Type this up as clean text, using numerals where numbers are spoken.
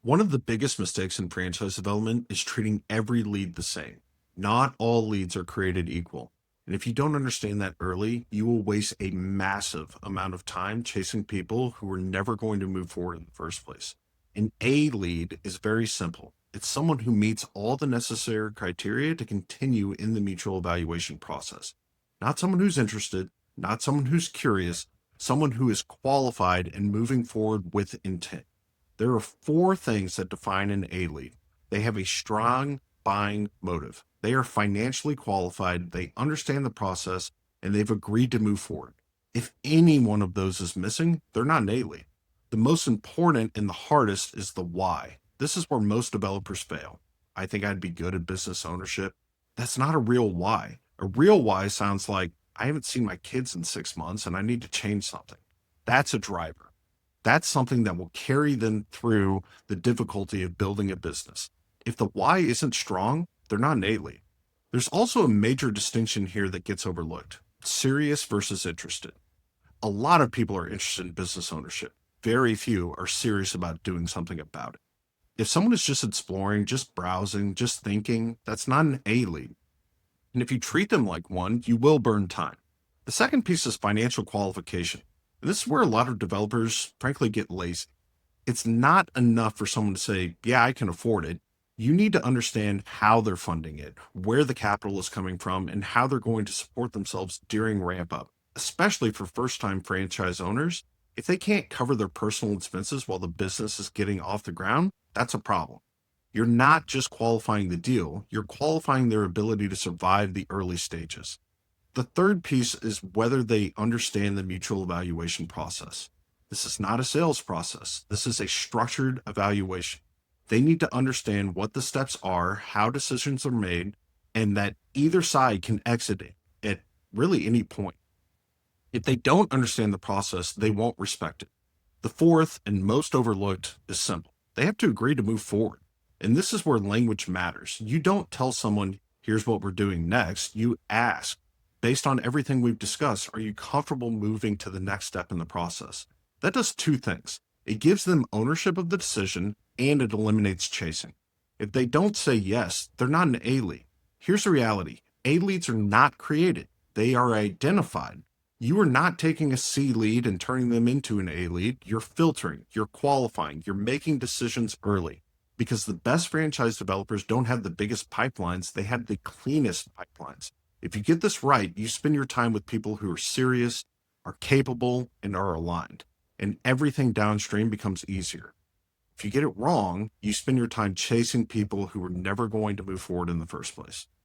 One of the biggest mistakes in franchise development is treating every lead the same. Not all leads are created equal. And if you don't understand that early, you will waste a massive amount of time chasing people who are never going to move forward in the first place. An A lead is very simple. It's someone who meets all the necessary criteria to continue in the mutual evaluation process. Not someone who's interested, not someone who's curious, someone who is qualified and moving forward with intent. There are four things that define an A lead. They have a strong buying motive. They are financially qualified, they understand the process, and they've agreed to move forward. If any one of those is missing, they're not an A lead. The most important and the hardest is the why. This is where most developers fail. I think I'd be good at business ownership. That's not a real why. A real why sounds like I haven't seen my kids in 6 months and I need to change something. That's a driver. That's something that will carry them through the difficulty of building a business. If the why isn't strong, they're not an A lead. There's also a major distinction here that gets overlooked: serious versus interested. A lot of people are interested in business ownership. Very few are serious about doing something about it. If someone is just exploring, just browsing, just thinking, that's not an A lead. And if you treat them like one, you will burn time. The second piece is financial qualification. And this is where a lot of developers, frankly, get lazy. It's not enough for someone to say, yeah, I can afford it. You need to understand how they're funding it, where the capital is coming from, and how they're going to support themselves during ramp up, especially for first time franchise owners. If they can't cover their personal expenses while the business is getting off the ground, that's a problem. You're not just qualifying the deal, you're qualifying their ability to survive the early stages. The third piece is whether they understand the mutual evaluation process. This is not a sales process. This is a structured evaluation. They need to understand what the steps are, how decisions are made, and that either side can exit it at really any point. If they don't understand the process, they won't respect it. The fourth and most overlooked is simple. They have to agree to move forward. And this is where language matters. You don't tell someone, here's what we're doing next. You ask, based on everything we've discussed, are you comfortable moving to the next step in the process? That does two things. It gives them ownership of the decision and it eliminates chasing. If they don't say yes, they're not an A lead. Here's the reality: A leads are not created, they are identified. You are not taking a C lead and turning them into an A lead. You're filtering, you're qualifying, you're making decisions early, because the best franchise developers don't have the biggest pipelines, they have the cleanest pipelines. If you get this right, you spend your time with people who are serious, are capable, and are aligned, and everything downstream becomes easier. If you get it wrong, you spend your time chasing people who are never going to move forward in the first place.